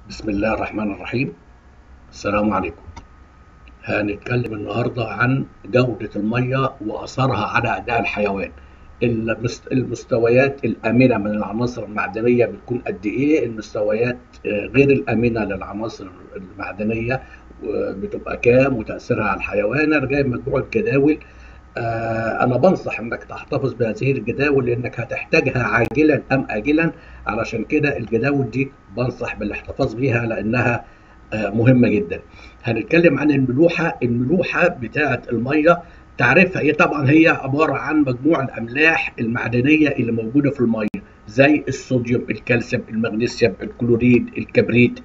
بسم الله الرحمن الرحيم. السلام عليكم. هنتكلم النهاردة عن جودة المية وأثرها على أداء الحيوان. المستويات الآمنة من العناصر المعدنية بتكون قد إيه؟ المستويات غير الآمنة للعناصر المعدنية بتبقى كام وتأثيرها على الحيوان. أنا جايب مجموعة جداول. أنا بنصح إنك تحتفظ بهذه الجداول لأنك هتحتاجها عاجلا أم آجلا. علشان كده الجداول دي بنصح بالاحتفاظ بيها لأنها مهمة جدا. هنتكلم عن الملوحة بتاعة المية. تعرفها إيه؟ طبعا هي عبارة عن مجموع الأملاح المعدنية اللي موجودة في المية، زي الصوديوم، الكالسيوم، المغنيسيوم، الكلوريد، الكبريت.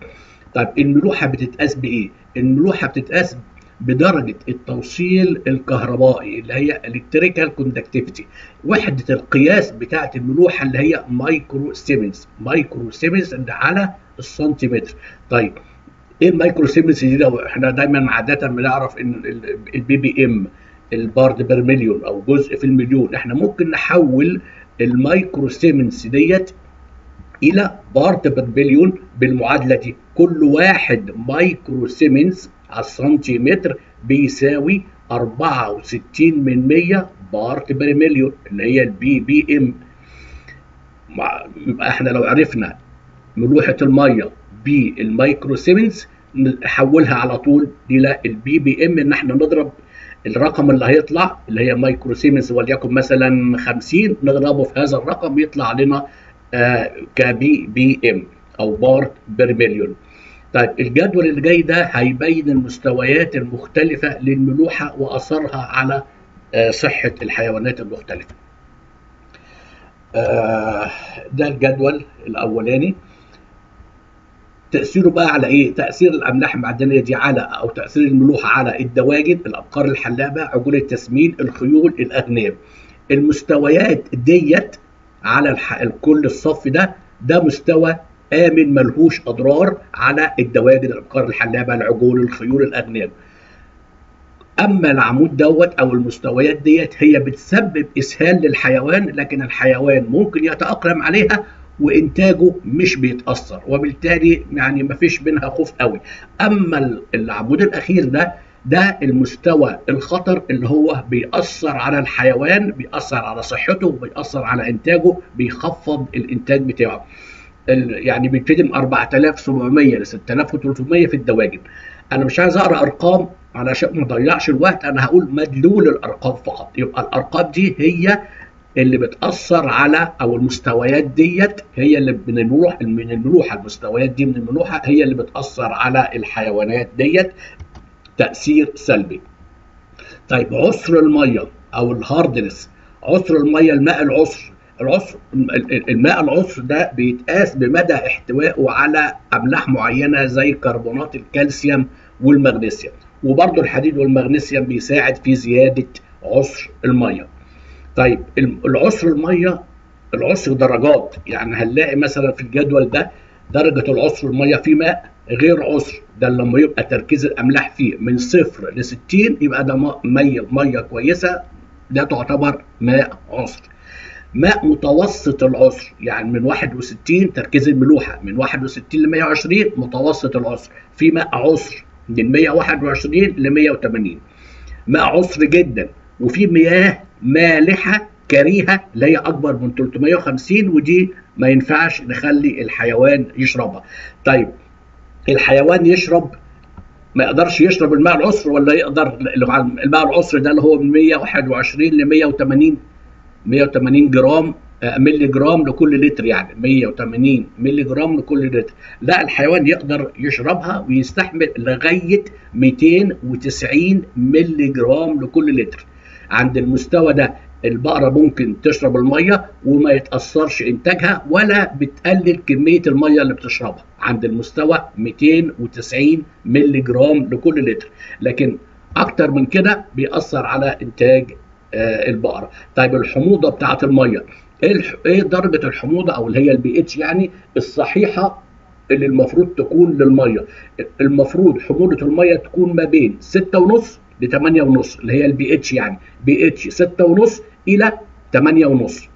طيب الملوحة بتتقاس بإيه؟ الملوحة بتتقاس بدرجة التوصيل الكهربائي اللي هي الكتريكال كوندكتيفيتي. وحدة القياس بتاعة الملوحة اللي هي مايكرو سيمنز، مايكرو سيمنز اللي على السنتيمتر. طيب ايه المايكرو سيمنز دي؟ لو احنا دايما عادة بنعرف ان البي بي ام البارد بير مليون او جزء في المليون. احنا ممكن نحول المايكرو سيمنز ديت الى بارت بير بليون بالمعادله دي. كل واحد مايكرو سيمنز على السنتيمتر بيساوي 64 من 100 بارت بير مليون اللي هي البي بي ام. يبقى احنا لو عرفنا ملوحه الميه بالمايكرو سيمنز نحولها على طول الى البي بي ام، ان احنا نضرب الرقم اللي هيطلع اللي هي مايكرو سيمنز وليكن مثلا 50، نضربه في هذا الرقم يطلع لنا كبي بي ام او بارت بير مليون. طيب الجدول اللي جاي ده هيبين المستويات المختلفة للملوحة وأثرها على صحة الحيوانات المختلفة. ده الجدول الأولاني. تأثيره بقى على إيه؟ تأثير الأملاح المعدنية دي على أو تأثير الملوحة على الدواجن، الأبقار الحلابة، عجول التسمين، الخيول، الأغنام. المستويات ديت على كل الصف ده مستوى آمن ملهوش أضرار على الدواجن، الأبقار الحلابة، العجول، الخيول، الأغنام. أما العمود دوت أو المستويات ديت هي بتسبب إسهال للحيوان، لكن الحيوان ممكن يتأقلم عليها وإنتاجه مش بيتأثر، وبالتالي يعني مفيش منها خوف قوي. أما العمود الأخير ده المستوى الخطر اللي هو بيأثر على الحيوان، بيأثر على صحته، بيأثر على إنتاجه، بيخفض الإنتاج بتاعه. يعني بيبتدي من 4700 ل 6300 في الدواجن. انا مش عايز اقرا ارقام علشان ما اضيعش الوقت، انا هقول مدلول الارقام فقط. يبقى الارقام دي هي اللي بتاثر على، او المستويات ديت هي اللي من الملوحه، المستويات دي من الملوحه هي اللي بتاثر على الحيوانات ديت تاثير سلبي. طيب عسر الميه او الهاردنس. عسر الميه، الماء العسر. الماء العسر ده بيتقاس بمدى احتوائه على املاح معينه زي كربونات الكالسيوم والمغنيسيوم، وبرضه الحديد والمغنيسيوم بيساعد في زياده عسر الميه. طيب العسر الميه، العسر درجات. يعني هنلاقي مثلا في الجدول ده درجه العسر الميه في ماء غير عسر، ده لما يبقى تركيز الاملاح فيه من 0 ل 60 يبقى ده ميه كويسه، ده تعتبر ماء عسر. ماء متوسط العسر، يعني من 61 تركيز الملوحه من 61 ل 120 متوسط العسر. في ماء عسر من 121 ل 180، ماء عسر جدا. وفي مياه مالحه كريهه اللي هي اكبر من 350، ودي ما ينفعش نخلي الحيوان يشربها. طيب الحيوان يشرب، ما يقدرش يشرب الماء العسر ولا يقدر؟ الماء العسر ده اللي هو من 121 ل 180 جرام ملي جرام لكل لتر، يعني 180 ملي جرام لكل لتر. لا، الحيوان يقدر يشربها ويستحمل لغايه 290 ملي جرام لكل لتر. عند المستوى ده البقرة ممكن تشرب المية وما يتأثرش إنتاجها ولا بتقلل كمية المية اللي بتشربها عند المستوى 290 ملي جرام لكل لتر، لكن أكتر من كده بيأثر على إنتاج البقرة. طيب الحموضة بتاعة المية، إيه درجة الحموضة أو اللي هي البي اتش يعني الصحيحة اللي المفروض تكون للمية؟ المفروض حموضة المية تكون ما بين 6.5 ل 8.5 اللي هي البي اتش، يعني بي اتش 6.5 الى 8.5.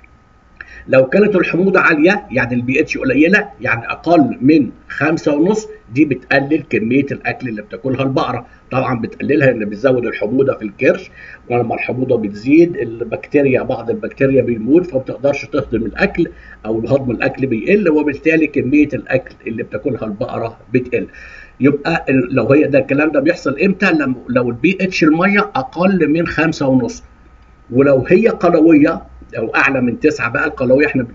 لو كانت الحموضه عاليه يعني البي اتش قليله، يعني اقل من 5.5، دي بتقلل كميه الاكل اللي بتاكلها البقره. طبعا بتقللها ان بتزود الحموضه في الكرش، ولما الحموضه بتزيد البكتيريا، بعض البكتيريا بيموت فما بتقدرش تهضم الاكل، او هضم الاكل بيقل، وبالتالي كميه الاكل اللي بتاكلها البقره بتقل. يبقى لو هي ده الكلام ده بيحصل امتى؟ لو البي اتش الميه اقل من 5.5. ولو هي قلويه او اعلى من 9 بقى، القلويه احنا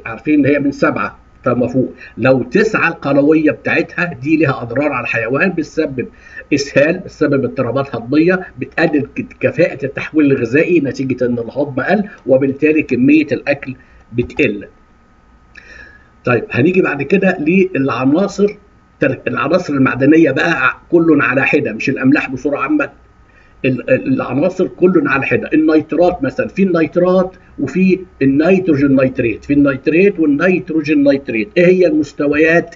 عارفين ان هي من 7 فما فوق. لو 9 القلويه بتاعتها دي لها اضرار على الحيوان، بتسبب اسهال، بتسبب اضطرابات هضميه، بتقلل كفاءه التحويل الغذائي نتيجه ان الهضم قل، وبالتالي كميه الاكل بتقل. طيب هنيجي بعد كده للعناصر، العناصر المعدنيه بقى كل على حده، مش الاملاح بصوره عامه، العناصر كل على حده. النيترات مثلا، في النيترات وفي النيتروجين نيتريت، في النيتريت والنيتروجين نيتريت. ايه هي المستويات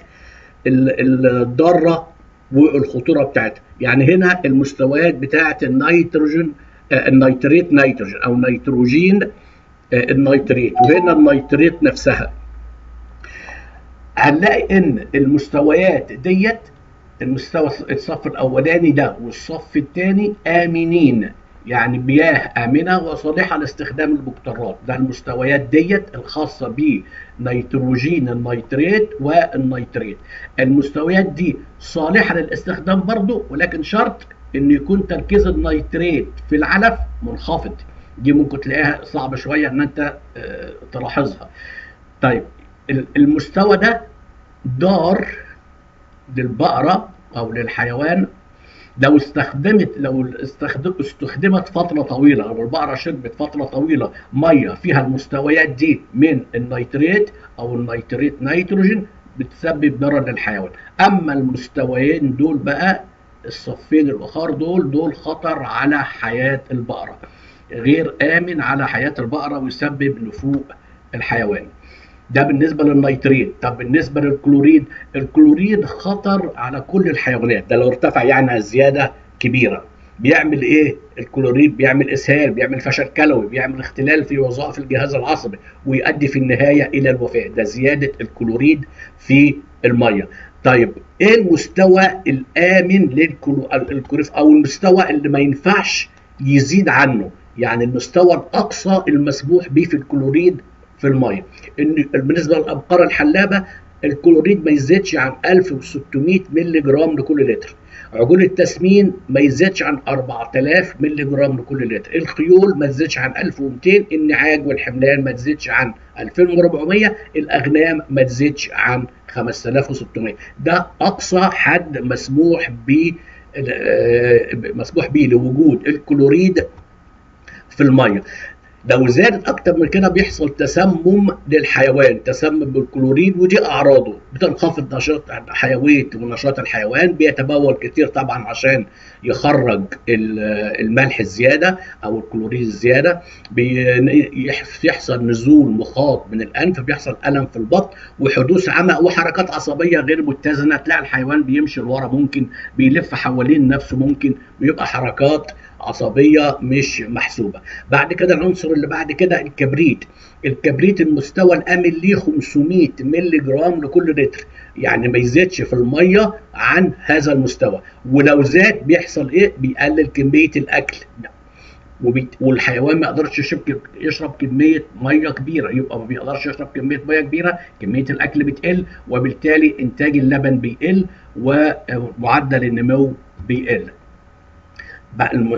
الضاره والخطوره بتاعتها؟ يعني هنا المستويات بتاعت النيتروجين، النيتريت نيتروجين او نيتروجين النيتريت، وهنا النيتريت نفسها. هنلاقي ان المستويات ديت، المستوى الصف الاولاني ده والصف الثاني امنين، يعني مياه امنه وصالحه لاستخدام المجترات. ده المستويات ديت الخاصه بنيتروجين النيتريت والنيتريت. المستويات دي صالحه للاستخدام برضو، ولكن شرط ان يكون تركيز النيتريت في العلف منخفض. دي ممكن تلاقيها صعبه شويه ان انت تلاحظها. طيب المستوى ده ضار للبقرة أو للحيوان لو استخدمت فترة طويلة، أو البقرة شربت فترة طويلة مية فيها المستويات دي من النيتريت أو النيتريت نيتروجين، بتسبب ضرر للحيوان. أما المستويين دول بقى، الصفين الأخر دول خطر على حياة البقرة، غير آمن على حياة البقرة، ويسبب نفوق الحيوان. ده بالنسبه للنيتريت. طب بالنسبه للكلوريد، الكلوريد خطر على كل الحيوانات. ده لو ارتفع يعني زياده كبيره بيعمل ايه؟ الكلوريد بيعمل اسهال، بيعمل فشل كلوي، بيعمل اختلال في وظائف الجهاز العصبي، ويؤدي في النهايه الى الوفاه. ده زياده الكلوريد في الميه. طيب ايه المستوى الامن للكلوريد، او المستوى اللي ما ينفعش يزيد عنه؟ يعني المستوى الاقصى المسموح به في الكلوريد في الميه. ان بالنسبه للابقار الحلابه الكلوريد ما يزيدش عن 1600 مللي جرام لكل لتر. عجول التسمين ما يزيدش عن 4000 مللي جرام لكل لتر. الخيول ما تزيدش عن 1200. النعاج والحملان ما تزيدش عن 2400. الاغنام ما تزيدش عن 5600. ده اقصى حد مسموح به لوجود الكلوريد في الميه. لو زادت اكتر من كده بيحصل تسمم للحيوان، تسمم بالكلوريد، ودي اعراضه بتنخفض نشاط حيويه ونشاط الحيوان، بيتبول كتير طبعا عشان يخرج الملح الزياده او الكلوريد الزياده، بيحصل نزول مخاط من الانف، بيحصل الم في البطن، وحدوث عمى وحركات عصبيه غير متزنه. تلاقي الحيوان بيمشي لورا، ممكن بيلف حوالين نفسه، ممكن بيبقى حركات عصبيه مش محسوبه. بعد كده العنصر اللي بعد كده الكبريت. الكبريت المستوى الامن ليه 500 مللي جرام لكل لتر، يعني ما يزيدش في الميه عن هذا المستوى. ولو زاد بيحصل ايه؟ بيقلل كميه الاكل، والحيوان ما يقدرش يشرب كميه ميه كبيره. يبقى ما بيقدرش يشرب كميه ميه كبيره، كميه الاكل بتقل، وبالتالي انتاج اللبن بيقل ومعدل النمو بيقل.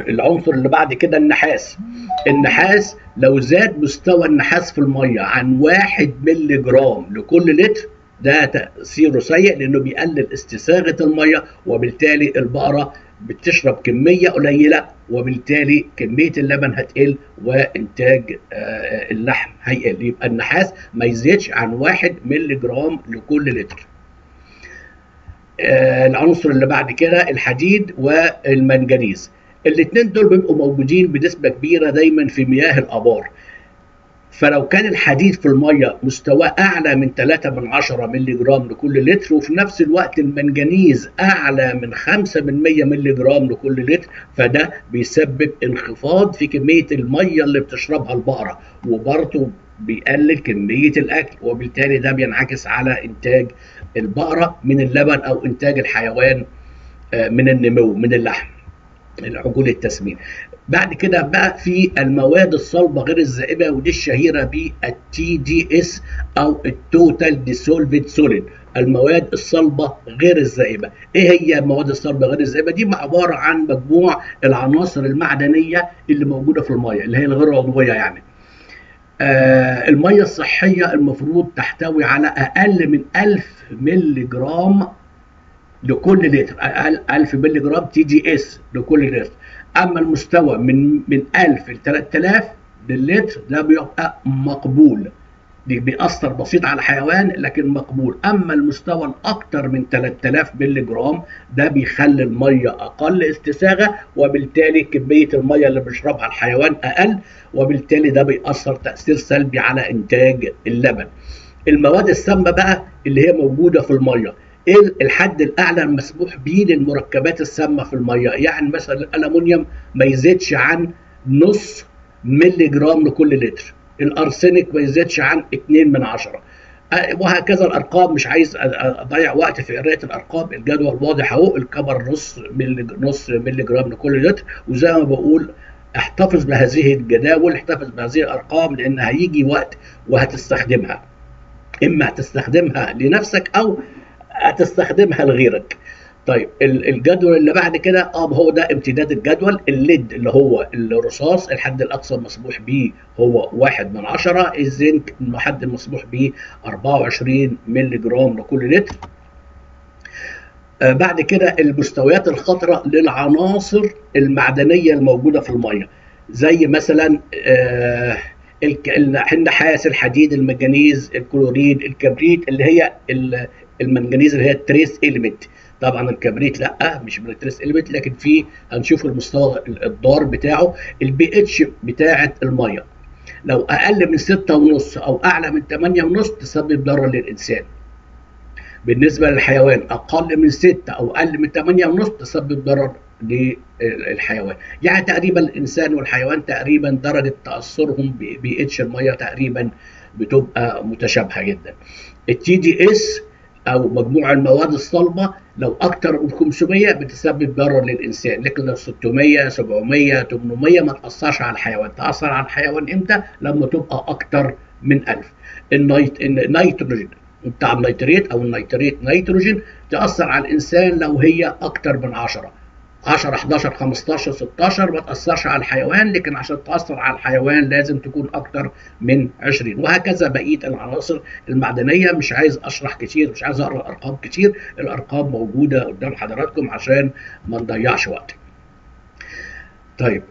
العنصر اللي بعد كده النحاس. النحاس لو زاد مستوى النحاس في الميه عن 1 مللي جرام لكل لتر، ده تأثيره سيء، لأنه بيقلل استساغة الميه، وبالتالي البقرة بتشرب كمية قليلة، وبالتالي كمية اللبن هتقل وإنتاج اللحم هيقل. يبقى النحاس ما يزيدش عن 1 مللي جرام لكل لتر. العنصر اللي بعد كده الحديد والمنجنيز. الاثنين دول بيبقوا موجودين بنسبة كبيرة دايما في مياه الآبار. فلو كان الحديد في المية مستواه أعلى من 3/10 مللي جرام لكل لتر، وفي نفس الوقت المنجنيز أعلى من 5/100 مللي جرام لكل لتر، فده بيسبب انخفاض في كمية المية اللي بتشربها البقرة، وبرضه بيقلل كميه الاكل، وبالتالي ده بينعكس على انتاج البقره من اللبن او انتاج الحيوان من النمو من اللحم، العجول التسمين. بعد كده بقى في المواد الصلبه غير الذائبه، ودي الشهيره بالتي دي اس او التوتال ديسولفد سوليد، المواد الصلبه غير الذائبه. ايه هي المواد الصلبه غير الذائبه دي؟ عباره عن مجموع العناصر المعدنيه اللي موجوده في الميه، اللي هي الغير عضويه يعني. الميه الصحيه المفروض تحتوي على اقل من 1000 مللي جرام لكل لتر، 1000 مللي جرام تي دي اس لكل لتر. اما المستوى من 1000 ل 3000 للتر ده بيبقى مقبول، دي بيأثر بسيط على الحيوان لكن مقبول. اما المستوى الاكثر من 3000 مللي جرام ده بيخلي الميه اقل استساغه، وبالتالي كميه الميه اللي بيشربها الحيوان اقل، وبالتالي ده بيأثر تأثير سلبي على انتاج اللبن. المواد السامه بقى اللي هي موجوده في الميه، ايه الحد الاعلى المسموح به للمركبات السامه في الميه؟ يعني مثلا الالومنيوم ما يزيدش عن نص مللي جرام لكل لتر، الارسنك ما يزيدش عن 2 من 10، وهكذا الارقام. مش عايز اضيع وقت في قراءه الارقام، الجدول واضح اهو، الكبر نص مللي جرام لكل لتر. وزي ما بقول احتفظ بهذه الجداول، احتفظ بهذه الارقام، لان هيجي وقت وهتستخدمها، اما هتستخدمها لنفسك او هتستخدمها لغيرك. طيب الجدول اللي بعد كده هو ده امتداد الجدول. الليد اللي هو الرصاص الحد الاقصى المسموح به هو 1 من 10، الزنك الحد المسموح به 24 مللي جرام لكل لتر. بعد كده المستويات الخطرة للعناصر المعدنية الموجودة في المية، زي مثلا النحاس، الحديد، المنجنيز، الكلوريد، الكبريت اللي هي المنجنيز اللي هي التريس إليمنت. طبعا الكبريت لا، مش من التريس إليمنت، لكن في هنشوف المستوى الضار بتاعه. البي اتش بتاعه الميه لو اقل من 6.5 او اعلى من 8.5 تسبب ضرر للانسان. بالنسبه للحيوان اقل من 6 او اقل من 8.5 تسبب ضرر للحيوان. يعني تقريبا الانسان والحيوان تقريبا درجه تاثرهم بي اتش الميه تقريبا بتبقى متشابهه جدا. التي دي اس او مجموع المواد الصلبه لو اكتر من 500 بتسبب ضرر للانسان، لكن لو 600 700 800 ما تاثرش على الحيوان. تاثر على الحيوان امتى؟ لما تبقى اكتر من 1000. النيتروجين بتاع النيتريت او النيتريت نيتروجين تاثر على الانسان لو هي اكتر من 10 11 15 16 ما تاثرش على الحيوان، لكن عشان تاثر على الحيوان لازم تكون اكتر من 20. وهكذا بقيه العناصر المعدنيه. مش عايز اشرح كتير، مش عايز اقرا ارقام كتير، الارقام موجوده قدام حضراتكم عشان ما نضيعش وقت. طيب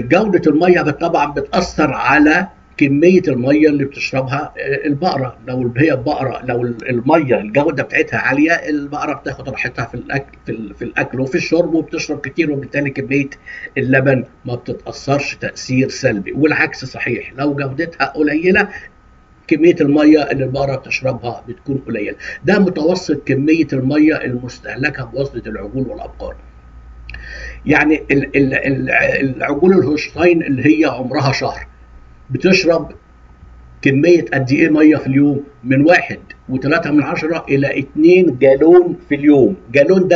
جوده الميه طبعا بتاثر على كميه الميه اللي بتشربها البقره. لو هي البقره لو الميه الجوده بتاعتها عاليه، البقره بتاخد راحتها في الاكل في الاكل وفي الشرب وبتشرب كتير، وبالتالي كميه اللبن ما بتتاثرش تاثير سلبي. والعكس صحيح، لو جودتها قليله كميه الميه اللي البقره بتشربها بتكون قليله. ده متوسط كميه الميه المستهلكه بواسطه العجول والابقار. يعني العجول الهولشتاين اللي هي عمرها شهر بتشرب كمية قد ايه مية في اليوم؟ من 1.3 إلى 2 جالون في اليوم. الجالون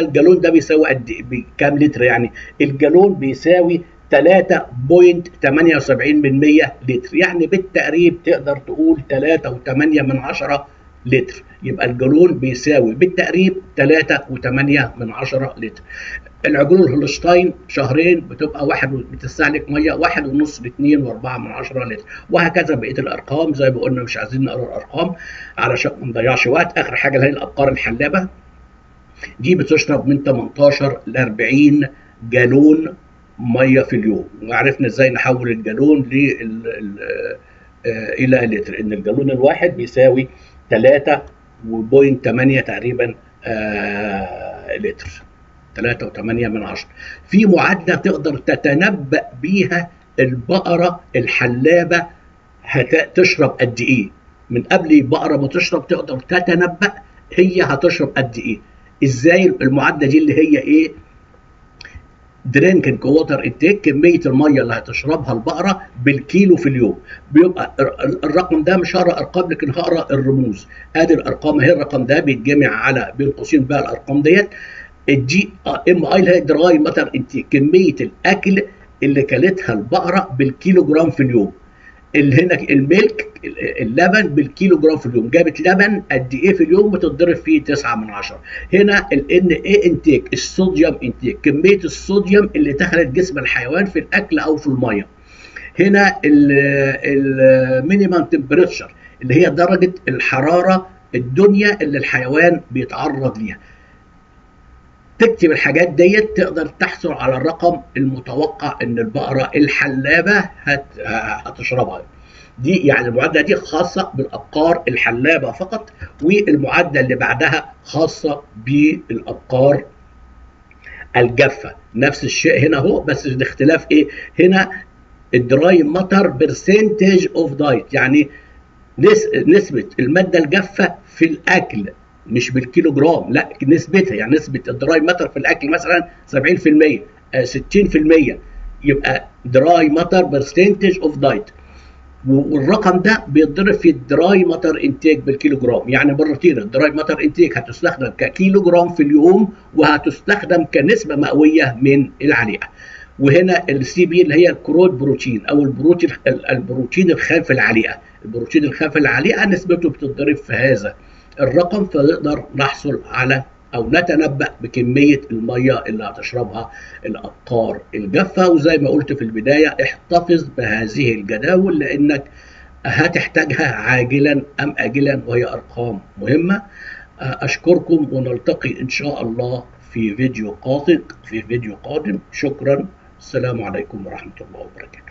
ده بيساوي قد ايه؟ كام لتر يعني؟ الجالون بيساوي 3.78 لتر، يعني بالتقريب تقدر تقول 3.8 لتر. يبقى الجالون بيساوي بالتقريب 3.8 لتر. العجول الهولشتاين شهرين بتبقى بتستهلك ميه 1.5 ل 2.4 لتر، وهكذا بقيه الارقام. زي ما قلنا مش عايزين نقرا الارقام علشان ما نضيعش وقت. اخر حاجه اللي هي الابقار الحلابه، دي بتشرب من 18 ل 40 جالون ميه في اليوم. وعرفنا ازاي نحول الجالون الى لتر، ان الجالون الواحد بيساوي 3.8 تقريبا لتر، 3.8. في معادله تقدر تتنبأ بيها البقره الحلابه هتشرب قد ايه. من قبل البقره ما تشرب تقدر تتنبأ هي هتشرب قد ايه. ازاي المعادله دي اللي هي ايه؟ درينكينج ووتر انتيك، كميه الميه اللي هتشربها البقره بالكيلو في اليوم. بيبقى الرقم ده مش هقرا ارقام لكن هقرا الرموز. ادي الارقام اهي، الرقم ده بيتجمع على بين قوسين بقى الارقام ديت. الجي ام اي اللي هي دراي ماتر انتيك، كميه الاكل اللي كلتها البقره بالكيلو جرام في اليوم. اللي هنا الميلك اللبن بالكيلو جرام في اليوم، جابت لبن قد ايه في اليوم بتضرب فيه 9 من 10. هنا الان اي انتيك، الصوديوم انتيك، كميه الصوديوم اللي دخلت جسم الحيوان في الاكل او في الميه. هنا المينيمم تمبريتشر اللي هي درجه الحراره الدنيا اللي الحيوان بيتعرض ليها. تكتب الحاجات ديت تقدر تحصل على الرقم المتوقع ان البقره الحلابه هتشربها. دي يعني المعادله دي خاصه بالابقار الحلابه فقط، والمعادله اللي بعدها خاصه بالابقار الجافه. نفس الشيء هنا اهو، بس الاختلاف ايه؟ هنا الدراي ماتر برسنتج اوف دايت، يعني نسبه الماده الجافه في الاكل، مش بالكيلو جرام، لا نسبتها. يعني نسبه الدراي ماتر في الاكل مثلا 70%، 60%، يبقى دراي ماتر برسنتج اوف دايت. والرقم ده بيتضرب في الدراي ماتر انتيك بالكيلو جرام، يعني مرتين. الدراي ماتر انتيك هتستخدم ككيلو جرام في اليوم، وهتستخدم كنسبه مئويه من العليقه. وهنا السي بي اللي هي الكرود بروتين او البروتين الخام في العليقه. البروتين الخام في العليقه نسبته بتتضرب في هذا الرقم، فنقدر نحصل على او نتنبأ بكميه الميه اللي هتشربها الابقار الجافه. وزي ما قلت في البدايه، احتفظ بهذه الجداول لانك هتحتاجها عاجلا ام اجلا، وهي ارقام مهمه. اشكركم ونلتقي ان شاء الله في فيديو قادم. شكرا. السلام عليكم ورحمه الله وبركاته.